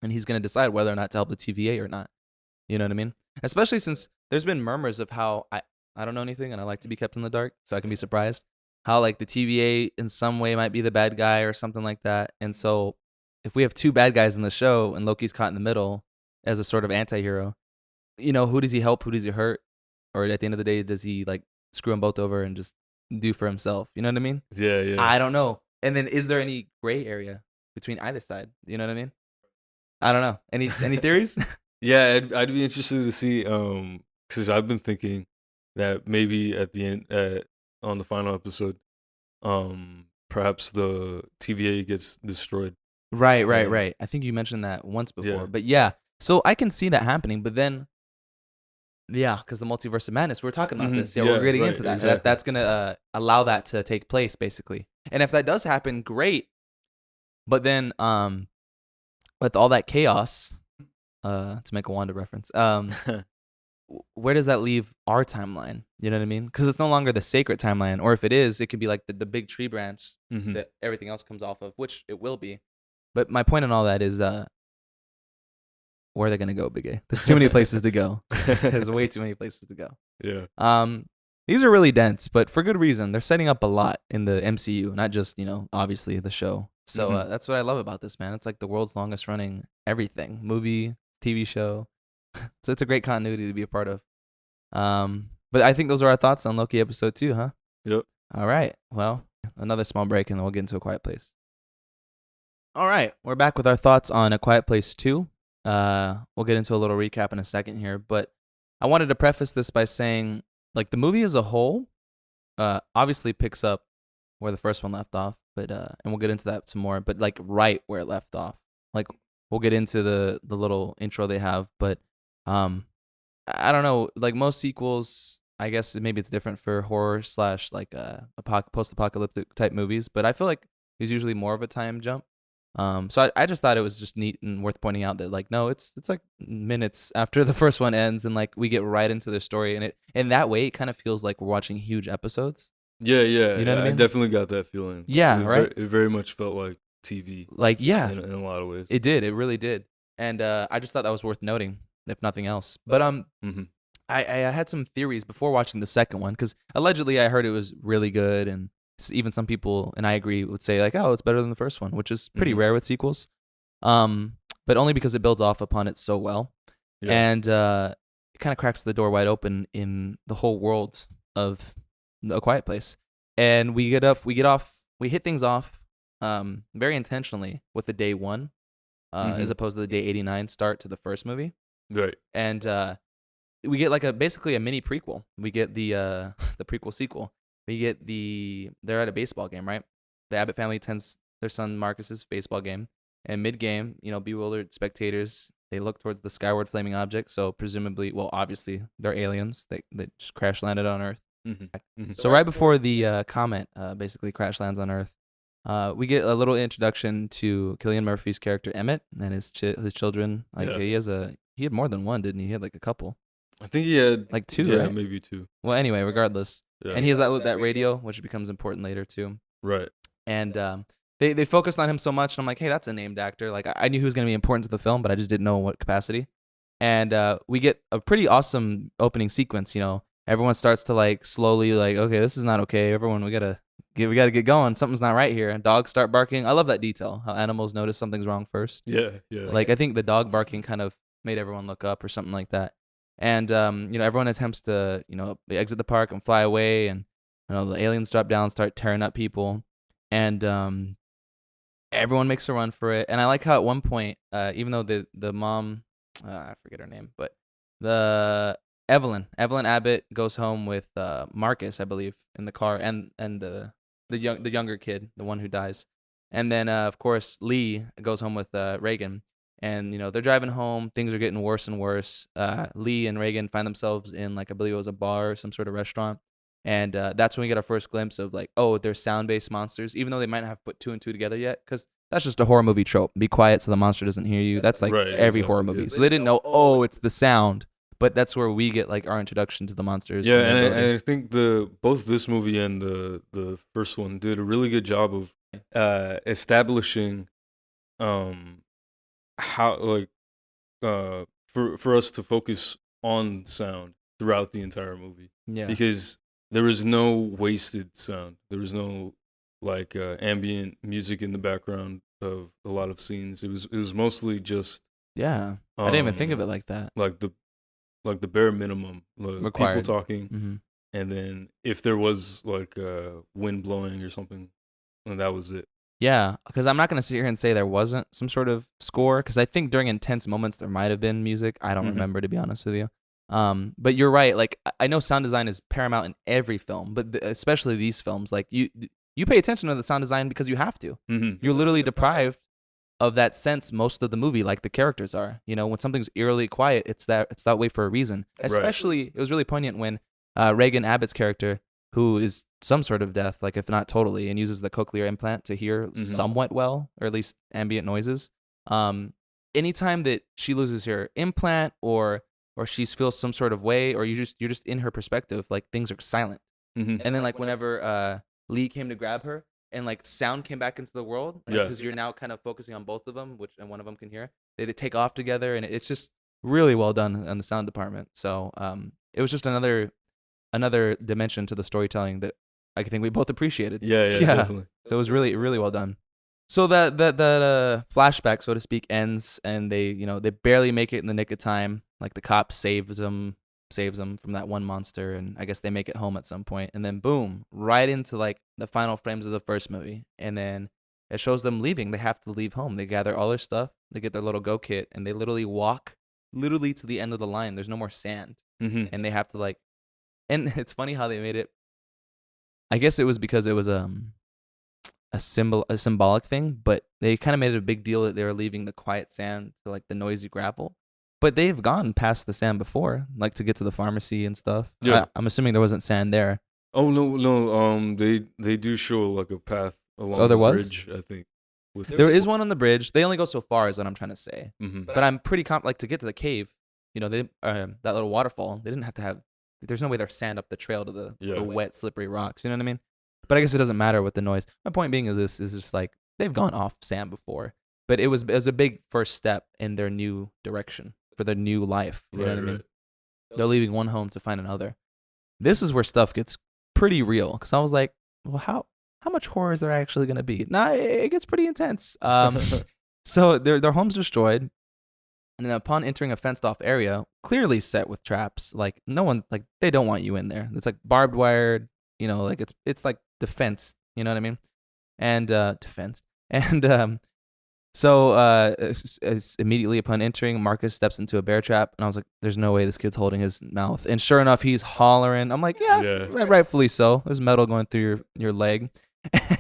And he's going to decide whether or not to help the TVA or not. You know what I mean? Especially since there's been murmurs of how I don't know anything and I like to be kept in the dark, so I can be surprised. How like the TVA in some way might be the bad guy or something like that. And so if we have two bad guys in the show and Loki's caught in the middle as a sort of anti-hero, you know, who does he help? Who does he hurt? Or at the end of the day, does he like screw them both over and just do for himself? You know what I mean? Yeah. I don't know. And then is there any gray area between either side? You know what I mean? I don't know. Any theories? Yeah, I'd be interested to see, because I've been thinking that maybe at the end, on the final episode, perhaps the TVA gets destroyed. Right. I think you mentioned that once before. Yeah. But yeah, so I can see that happening. But then, yeah, because the multiverse of madness, we were talking about this. Yeah, we're getting into that. Exactly. That's going to allow that to take place, basically. And if that does happen, great. But then with all that chaos, to make a Wanda reference, where does that leave our timeline? You know what I mean? Because it's no longer the sacred timeline. Or if it is, it could be like the big tree branch that everything else comes off of, which it will be. But my point in all that is, where are they going to go, Big A? There's too many places to go. There's way too many places to go. Yeah. These are really dense, but for good reason. They're setting up a lot in the MCU, not just, you know, obviously the show. So that's what I love about this, man. It's like the world's longest running everything. Movie, TV show. So it's a great continuity to be a part of. But I think those are our thoughts on Loki episode 2, huh? Yep. All right. Well, another small break and then we'll get into A Quiet Place. All right, we're back with our thoughts on A Quiet Place 2. We'll get into a little recap in a second here, but I wanted to preface this by saying, like, the movie as a whole obviously picks up where the first one left off, but and we'll get into that some more, but like right where it left off. Like, we'll get into the little intro they have, but I don't know, like most sequels, I guess maybe it's different for horror / like post-apocalyptic type movies, but I feel like there's usually more of a time jump. So I just thought it was just neat and worth pointing out that, like, no, it's like minutes after the first one ends and like we get right into the story, and it in that way it kind of feels like we're watching huge episodes. Yeah. You know what I mean? I definitely got that feeling. Yeah, right. It very much felt like TV. Like, yeah, in a lot of ways. It did. It really did. And I just thought that was worth noting, if nothing else. But I had some theories before watching the second one because allegedly I heard it was really good, and even some people, and I agree, would say like, oh, it's better than the first one, which is pretty Mhm. rare with sequels. But only because it builds off upon it so well, Yeah. and it kind of cracks the door wide open in the whole world of A Quiet Place. And we hit things off very intentionally with the day one, as Mhm. opposed to the day 89 start to the first movie. Right. And we get like basically a mini prequel. We get the the prequel sequel. We get they're at a baseball game, right? The Abbott family attends their son Marcus's baseball game, and mid game, bewildered spectators, they look towards the skyward flaming object. So presumably, well, obviously they're aliens. They just crash landed on Earth. Mhm. Mhm. So right before the comet basically crash lands on Earth, we get a little introduction to Cillian Murphy's character Emmett and his children. Like Yeah. he had more than one, didn't he? He had like a couple, I think he had like two, yeah, right? maybe 2. Well, anyway, regardless, Yeah. and he has that radio, which becomes important later too. Right. And they focused on him so much, and I'm like, hey, that's a named actor. Like I knew he was gonna be important to the film, but I just didn't know in what capacity. And we get a pretty awesome opening sequence. Everyone starts to like slowly like, okay, this is not okay. Everyone, we gotta get going. Something's not right here. And dogs start barking. I love that detail. How animals notice something's wrong first. Yeah. Yeah. Like I think the dog barking kind of made everyone look up or something like that. And everyone attempts to exit the park and fly away, and the aliens drop down, start tearing up people, and everyone makes a run for it. And I like how at one point, even though the mom, I forget her name, but the Evelyn Abbott goes home with Marcus, I believe, in the car, and the younger kid, the one who dies, and then of course Lee goes home with Reagan, and they're driving home. Things are getting worse and worse. Lee and Reagan find themselves in like I believe it was a bar or some sort of restaurant. And that's when we get our first glimpse of like, oh, they're sound-based monsters, even though they might not have put two and two together yet, because that's just a horror movie trope. Be quiet so the monster doesn't hear you. That's like Right, every horror exactly, movie. yeah. So they didn't know, oh, it's the sound. But that's where we get like our introduction to the monsters. Yeah, and their and ability. I think both this movie and the first one did a really good job of establishing how like for us to focus on sound throughout the entire movie, Yeah. because there was no wasted sound. There was no like ambient music in the background of a lot of scenes. It was mostly just Yeah. I didn't even think of it like that. like the bare minimum, like people Required. talking, Mm-hmm. and then if there was like wind blowing or something, and that was it. Yeah, because I'm not going to sit here and say there wasn't some sort of score, because I think during intense moments there might have been music. I don't Mhm. remember, to be honest with you. But you're right. Like I know sound design is paramount in every film, but especially these films. Like you pay attention to the sound design because you have to. Mhm. You're literally deprived of that sense most of the movie, like the characters are. When something's eerily quiet, it's that way for a reason. Right. Especially, it was really poignant when Reagan Abbott's character, who is some sort of deaf, like if not totally, and uses the cochlear implant to hear somewhat well, or at least ambient noises. Anytime that she loses her implant, or she feels some sort of way, or you're just in her perspective, like things are silent. Mhm. And then like whenever Lee came to grab her, and like sound came back into the world, Yeah. because you're now kind of focusing on both of them, and one of them can hear. They take off together, and it's just really well done in the sound department. So it was just another dimension to the storytelling that I think we both appreciated. Yeah, definitely. So it was really, really well done. So that flashback, so to speak, ends, and they barely make it in the nick of time. Like the cop saves them from that one monster, and I guess they make it home at some point, and then boom, right into like the final frames of the first movie, and then it shows them leaving. They have to leave home. They gather all their stuff, they get their little go kit, and they literally walk to the end of the line. There's no more sand, Mhm. and they have to like, and it's funny how they made it. I guess it was because it was a symbolic thing, but they kind of made it a big deal that they were leaving the quiet sand to like the noisy gravel. But they've gone past the sand before, like to get to the pharmacy and stuff. Yeah. I'm assuming there wasn't sand there. Oh no. They do show like a path along Oh, there the was? bridge, I think. There is one on the bridge. They only go so far, is what I'm trying to say. Mhm. But I'm pretty like to get to the cave. They that little waterfall. They didn't have to have. There's no way there's sand up the trail to the wet, slippery rocks. You know what I mean? But I guess it doesn't matter with the noise. My point being is just like they've gone off sand before, but it was a big first step in their new direction for their new life. You know what I mean? They're leaving one home to find another. This is where stuff gets pretty real, because I was like, well, how much horror is there actually going to be? Nah, it gets pretty intense. So their home's destroyed, and then upon entering a fenced off area, clearly set with traps, like no one, like they don't want you in there. It's like barbed wired, like it's like defense, you know what I mean? And defense. And so immediately upon entering, Marcus steps into a bear trap, and I was like, there's no way this kid's holding his mouth. And sure enough, he's hollering. I'm like, yeah. Rightfully so. There's metal going through your leg.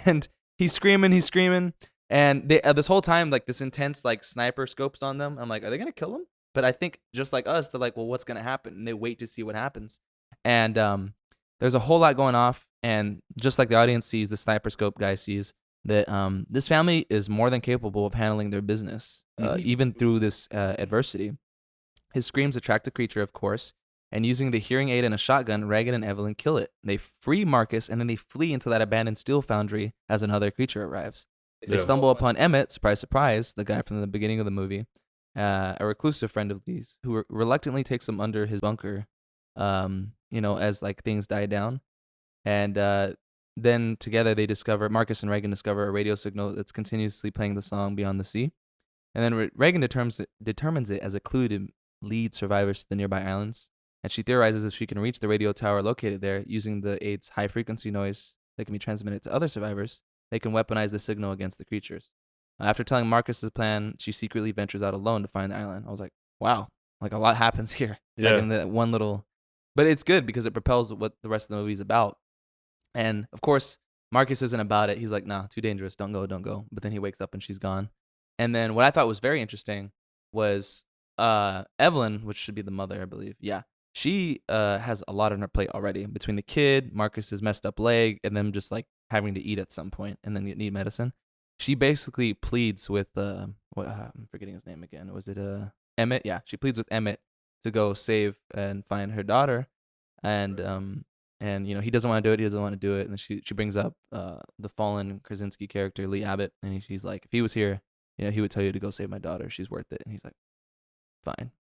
And he's screaming. And they this whole time, like this intense like sniper scopes on them. I'm like, are they going to kill him? But I think just like us, they're like, well, what's going to happen? And they wait to see what happens. And there's a whole lot going off. And just like the audience sees, the sniper scope guy sees, that this family is more than capable of handling their business, even through this adversity. His screams attract the creature, of course, and using the hearing aid and a shotgun, Reagan and Evelyn kill it. They free Marcus, and then they flee into that abandoned steel foundry as another creature arrives. They stumble upon Emmett, surprise, surprise, the guy from the beginning of the movie, a reclusive friend of these, who reluctantly takes them under his bunker, as like things die down. And then together Marcus and Reagan discover a radio signal that's continuously playing the song Beyond the Sea. And then Reagan determines it as a clue to lead survivors to the nearby islands. And she theorizes if she can reach the radio tower located there using the aid's high frequency noise that can be transmitted to other survivors, they can weaponize the signal against the creatures. After telling Marcus's plan, she secretly ventures out alone to find the island. I was like, wow, like a lot happens here. Yeah. Like in that one little, but it's good because it propels what the rest of the movie is about. And of course, Marcus isn't about it. He's like, nah, too dangerous. Don't go. But then he wakes up and she's gone. And then what I thought was very interesting was Evelyn, which should be the mother, I believe. Yeah. She has a lot on her plate already between the kid, Marcus's messed up leg, and them just like having to eat at some point and then need medicine. She basically pleads with, I'm forgetting his name again. Was it Emmett? Yeah. She pleads with Emmett to go save and find her daughter. And he doesn't want to do it. And she brings up the fallen Krasinski character, Lee Abbott, and she's like, if he was here, he would tell you to go save my daughter. She's worth it. And he's like, fine.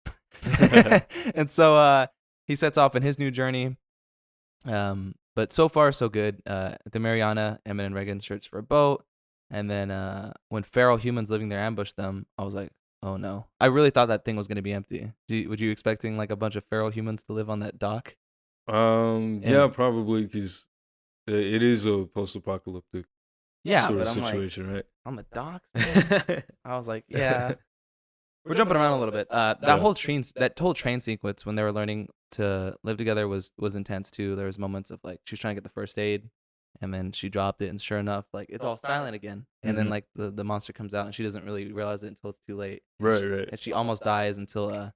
And so he sets off in his new journey. But so far, so good. At the Mariana, Emmett and Reagan search for a boat. And then when feral humans living there ambush them, I was like, oh no. I really thought that thing was going to be empty. Would you expecting like a bunch of feral humans to live on that dock? Yeah, probably, because it is a post-apocalyptic sort of I'm situation, like, right? On the docks, man? I was like, yeah. We're jumping around a little bit. That whole train sequence when they were learning to live together was intense too. There was moments of like she was trying to get the first aid, and then she dropped it, and sure enough, like it's all silent again. And then like the monster comes out, and she doesn't really realize it until it's too late. Right. And she almost dies until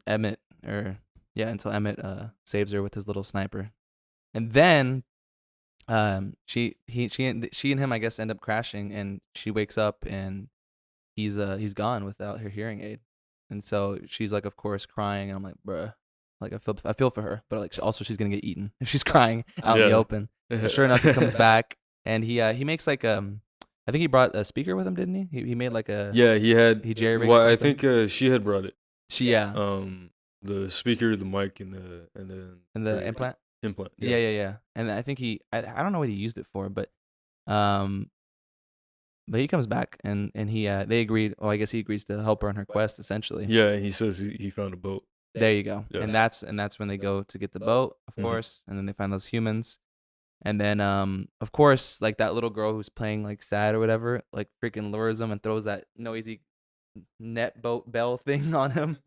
Emmett saves her with his little sniper. And then she and him, I guess, end up crashing, and she wakes up and he's gone without her hearing aid. And so she's like, of course, crying, and I'm like, bruh, like I feel for her, but like also she's gonna get eaten if she's crying out in the open. But sure enough, he comes back, and he makes like I think he brought a speaker with him, didn't he? He made like a he jerry-rigged well, I something. think she had brought it. The speaker, the mic, and the implant. Yeah. And I think I don't know what he used it for, but he comes back and they agreed. Well, I guess he agrees to help her on her quest, essentially. Yeah, he says he found a boat. There you go. Yeah. And that's when they go to get the boat, of course, and then they find those humans. And then of course, like that little girl who's playing like sad or whatever, like freaking lures him and throws that noisy net boat bell thing on him.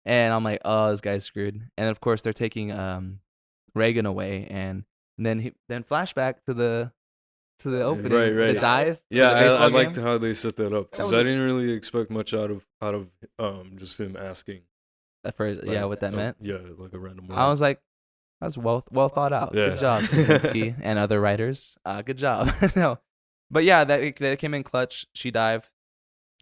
And I'm like, oh, this guy's screwed. And of course, they're taking Reagan away, and then flashback to the opening, right. the dive. Yeah, I game. liked how they set that up, because I didn't really expect much out of just him asking. At first, what that meant. Yeah, like a random word. I was like, that's well thought out. Yeah. Good job, Krasinski and other writers. Good job. No, but yeah, that came in clutch. She dived.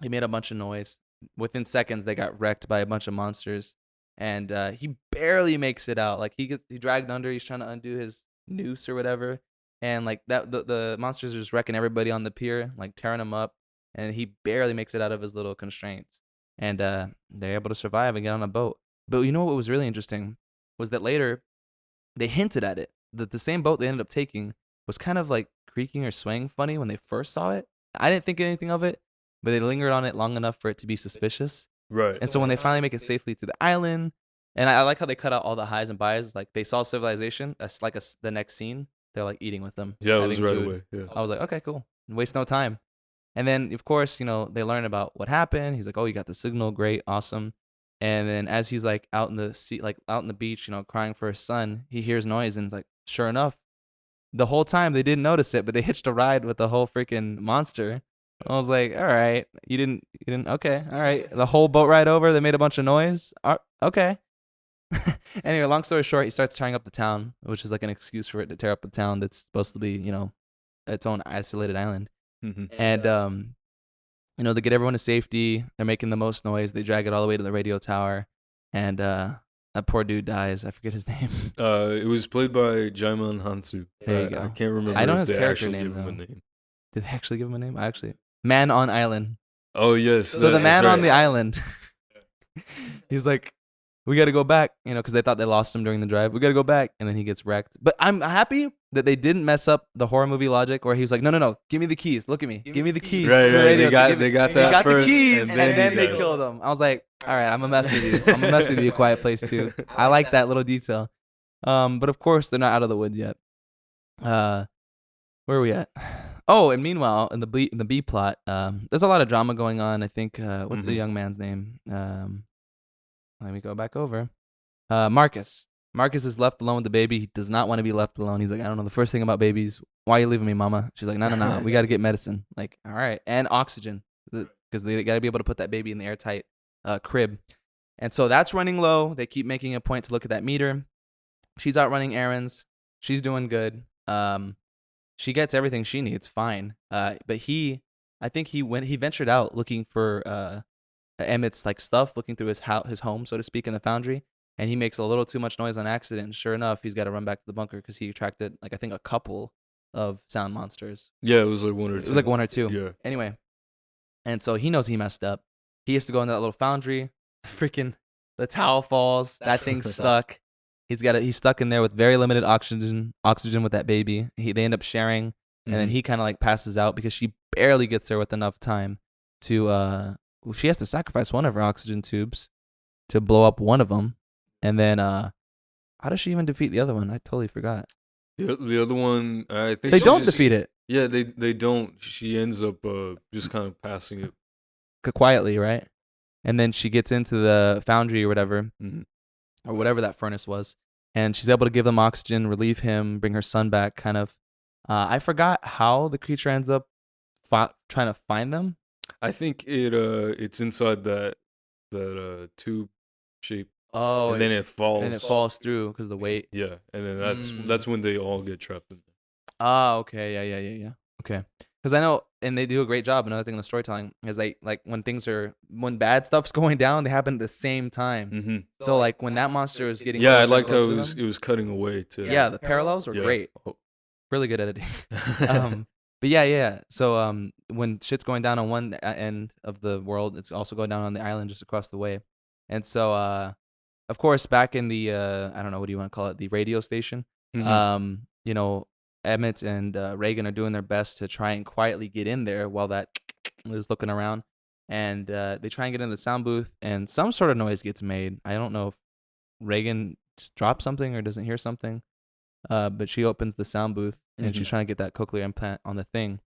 He made a bunch of noise. Within seconds, they got wrecked by a bunch of monsters, and he barely makes it out. Like he dragged under. He's trying to undo his noose or whatever, and like that the monsters are just wrecking everybody on the pier, like tearing him up, and he barely makes it out of his little constraints. And they're able to survive and get on a boat. But you know what was really interesting was that later they hinted at it. That the same boat they ended up taking was kind of like creaking or swaying funny when they first saw it. I didn't think anything of it, but they lingered on it long enough for it to be suspicious. Right. And so when they finally make it safely to the island, and I like how they cut out all the highs and buys. Like they saw civilization. That's like the next scene. They're like eating with them. Yeah, it was having right food. away. Yeah. I was like, okay, cool. Waste no time. And then, of course, they learn about what happened. He's like, oh, you got the signal. Great. Awesome. And then as he's like out in the sea, like out in the beach, crying for his son, he hears noise and it's like, sure enough, the whole time they didn't notice it, but they hitched a ride with the whole freaking monster. I was like, all right, you didn't, okay, all right. The whole boat ride over, they made a bunch of noise. Okay. Anyway, long story short, he starts tearing up the town, which is like an excuse for it to tear up a town that's supposed to be, its own isolated island. Mm-hmm. And they get everyone to safety. They're making the most noise. They drag it all the way to the radio tower, and that poor dude dies. I forget his name. It was played by Jaimon Hansu. There you go. I can't remember. I know if his they character actually name, give him a though. name. Did they actually give him a name? Man on Island. Oh yes. So the man on the island, he's like, we got to go back, because they thought they lost him during the drive. We got to go back, and then he gets wrecked. But I'm happy that they didn't mess up the horror movie logic, where he was like, no, give me the keys. Look at me, give me the keys. Right. They got that He got first, the keys, and and then he they dies. killed him. I was like, all right, I'm gonna mess with you. I'm gonna mess with you, A Quiet Place too. I like that little detail. But of course they're not out of the woods yet. Where are we at? Oh, and meanwhile, in the B plot, there's a lot of drama going on. I think what's the young man's name? Let me go back over. Marcus. Marcus is left alone with the baby. He does not want to be left alone. He's like, I don't know the first thing about babies. Why are you leaving me, mama? She's like, no. We got to get medicine. Like, all right. And oxygen. Because they got to be able to put that baby in the airtight crib. And so that's running low. They keep making a point to look at that meter. She's out running errands. She's doing good. She gets everything she needs. Fine. But I think he ventured out looking for Emmett's like stuff, looking through his home, so to speak, in the foundry. And he makes a little too much noise on accident. And sure enough, he's got to run back to the bunker because he attracted, like, I think a couple of sound monsters. Yeah, it was like one or two. It was like one or two. Yeah. Anyway, and so he knows he messed up. He has to go into that little foundry. Freaking the towel falls. That thing's stuck. He's stuck in there with very limited oxygen with that baby. They end up sharing, and then he kind of like passes out because she barely gets there with enough time to she has to sacrifice one of her oxygen tubes to blow up one of them. And then, how does she even defeat the other one? I totally forgot. The other one, I think they don't defeat it. Yeah, they don't. She ends up just kind of passing it quietly, right? And then she gets into the foundry or whatever, mm-hmm. or whatever that furnace was, and she's able to give them oxygen, relieve him, bring her son back. Kind of. I forgot how the creature ends up trying to find them. I think it's inside that tube shape. Oh, and then it falls. And it falls through because of the weight. Yeah, and then that's when they all get trapped in there. Oh, okay, yeah. Okay, because I know, and they do a great job. Another thing in the storytelling is like when bad stuff's going down, they happen at the same time. Mm-hmm. So like when that monster was getting, I liked how it was cutting away too. Yeah, the parallels were great. Really good editing. But yeah. So when shit's going down on one end of the world, it's also going down on the island just across the way, and so of course, back in the I don't know, what do you want to call it, the radio station, mm-hmm. Emmett and Reagan are doing their best to try and quietly get in there while that is looking around, and they try and get in the sound booth, and some sort of noise gets made. I don't know if Reagan drops something or doesn't hear something, but she opens the sound booth and she's trying to get that cochlear implant on the thing,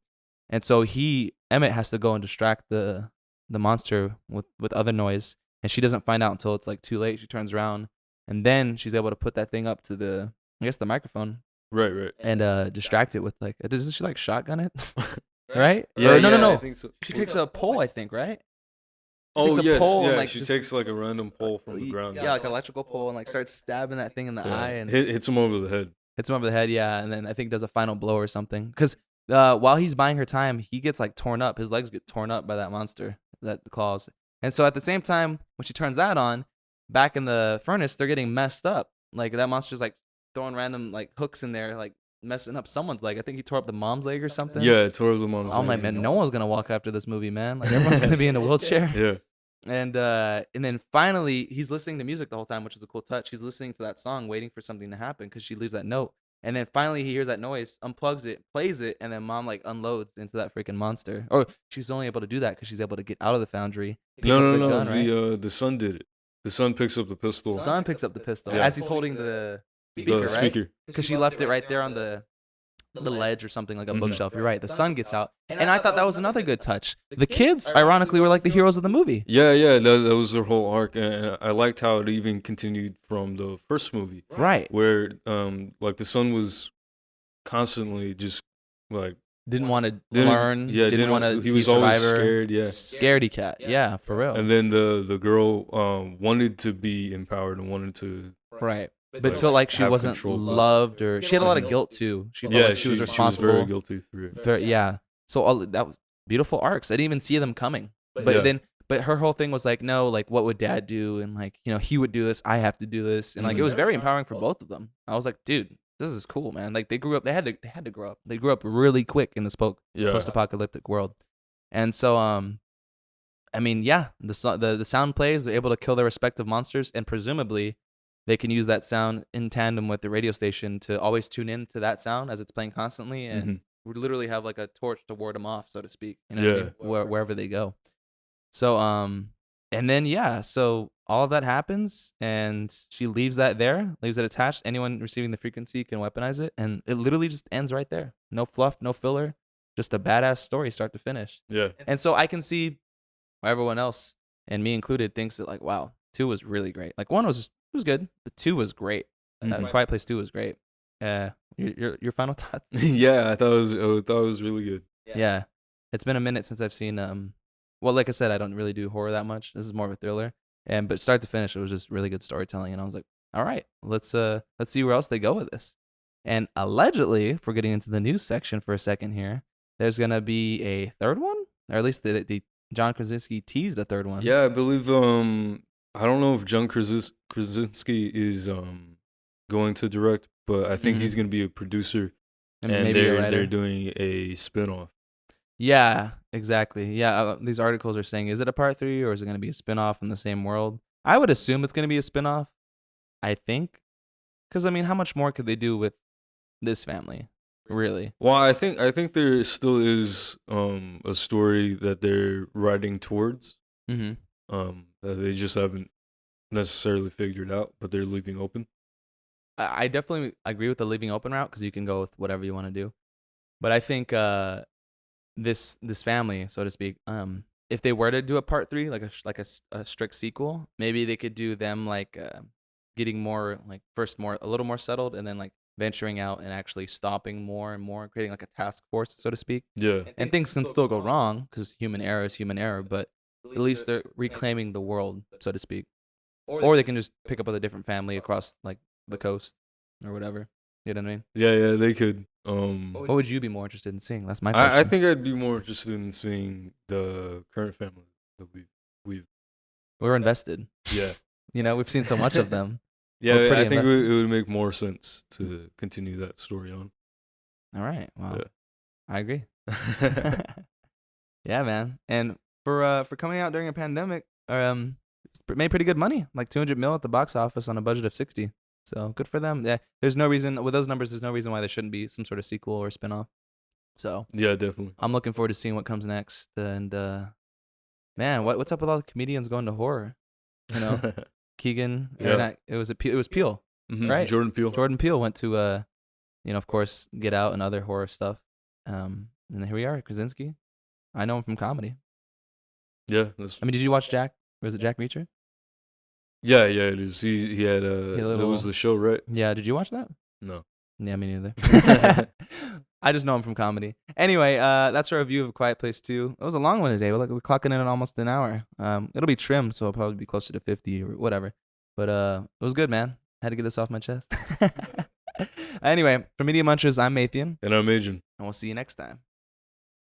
and so Emmett has to go and distract the monster with other noise. And she doesn't find out until it's like too late. She turns around, and then she's able to put that thing up to the microphone. Right. And distract it with like, does she like shotgun it? Right? Yeah. No. I think so. She takes a pole, I think, right? She takes like a random pole from the ground. Yeah, like an electrical pole, and like starts stabbing that thing in the eye and hits him over the head. Yeah, and then I think does a final blow or something. Because while he's buying her time, he gets like torn up. His legs get torn up by that monster, the claws. And so at the same time, when she turns that on, back in the furnace, they're getting messed up. Like that monster's like throwing random like hooks in there, like messing up someone's leg. I think he tore up the mom's leg or something. Yeah, tore up the mom's leg. I'm like, man, no one's gonna walk after this movie, man. Like everyone's gonna be in a wheelchair. Yeah. And then finally he's listening to music the whole time, which is a cool touch. He's listening to that song, waiting for something to happen because she leaves that note. And then finally he hears that noise, unplugs it, plays it, and then mom like unloads into that freaking monster. Or she's only able to do that because she's able to get out of the foundry. No. Gun, right? The son did it. The son picks up the pistol. Son picks up the pistol Yeah. as he's holding the speaker, right? Because she left it right there on the ledge or something, like a bookshelf. You're right. The son gets out, and I thought that was another good touch. The kids, ironically, were like the heroes of the movie. Yeah. That was their whole arc, and I liked how it even continued from the first movie, Right. where like the son was constantly just like Didn't want to learn. Yeah, didn't want to. He was be always survivor. scared. Yeah, Scaredy cat. Yeah, for real. and then the girl wanted to be empowered and wanted to Right. But felt like she have wasn't control. loved, or she had a lot of guilt too. She felt like she was responsible. She was very guilty for it. Yeah. So all that was beautiful arcs. I didn't even see them coming. But her whole thing was like, no, like what would dad do? And like, he would do this. I have to do this. And like, it was very empowering for both of them. I was like, dude, this is cool, man. Like they grew up. They had to grow up. They grew up really quick in this post-apocalyptic world. And so, I mean, yeah, the sound plays. They're able to kill their respective monsters, and presumably, they can use that sound in tandem with the radio station to always tune in to that sound as it's playing constantly, and we literally have like a torch to ward them off, so to speak. What I mean? Wherever they go. So and then so all of that happens, and she leaves that attached. Anyone receiving the frequency can weaponize it, and it literally just ends right there. No fluff, no filler, just a badass story, start to finish. Yeah. And so I can see why everyone else, and me included, thinks that like, wow, 2 was really great. Like 1 was good, but 2 was great. Quiet Place 2 was great. Your final thoughts? Yeah, I thought it was really good. Yeah. It's been a minute since I've seen well, like I said, I don't really do horror that much. This is more of a thriller. But start to finish, it was just really good storytelling, and I was like, all right, let's see where else they go with this. And allegedly, if we're getting into the news section for a second here, there's gonna be a third one, or at least the John Krasinski teased a third one. Yeah, I believe I don't know if John Krasinski is going to direct, but I think he's going to be a producer, and maybe they're doing a spin-off. Yeah, exactly. Yeah, these articles are saying, is it a part 3 or is it going to be a spin-off in the same world? I would assume it's going to be a spin-off, I think. Because, I mean, how much more could they do with this family, really? Well, I think there still is a story that they're writing towards. That they just haven't necessarily figured out, but they're leaving open. I definitely agree with the leaving open route, because you can go with whatever you want to do. But I think this family, so to speak, if they were to do a part 3, like a strict sequel, maybe they could do them like getting more like first a little more settled, and then like venturing out and actually stopping more and more, creating like a task force, so to speak. Yeah. And things can still go wrong, because human error is human error, but at least they're reclaiming the world, so to speak. Or they can just pick up with a different family across like the coast or whatever. You know what I mean? Yeah, they could. What would you be more interested in seeing? That's my question. I think I'd be more interested in seeing the current family that we're invested. Yeah. We've seen so much of them. Yeah, I think it would make more sense to continue that story on. All right. Wow. Yeah. I agree. Yeah, man. And for coming out during a pandemic, made pretty good money, like $200 million at the box office on a budget of 60. So good for them. Yeah, there's no reason with those numbers. There's no reason why there shouldn't be some sort of sequel or spinoff. So yeah, definitely. I'm looking forward to seeing what comes next. And man, what's up with all the comedians going to horror? Keegan. Yeah. It was Peele, right? Jordan Peele went to of course, Get Out and other horror stuff. And here we are, Krasinski. I know him from comedy. Yeah. I mean, did you watch Jack? Was it Jack Reacher? Yeah, it is. He had that was the show, right? Yeah, did you watch that? No. Yeah, me neither. I just know him from comedy. Anyway, that's our review of Quiet Place 2. It was a long one today. We're clocking in at almost an hour. It'll be trimmed, so it'll probably be closer to 50 or whatever. But it was good, man. I had to get this off my chest. Anyway, for Media Munchers, I'm Mathian. And I'm Adrian. And we'll see you next time.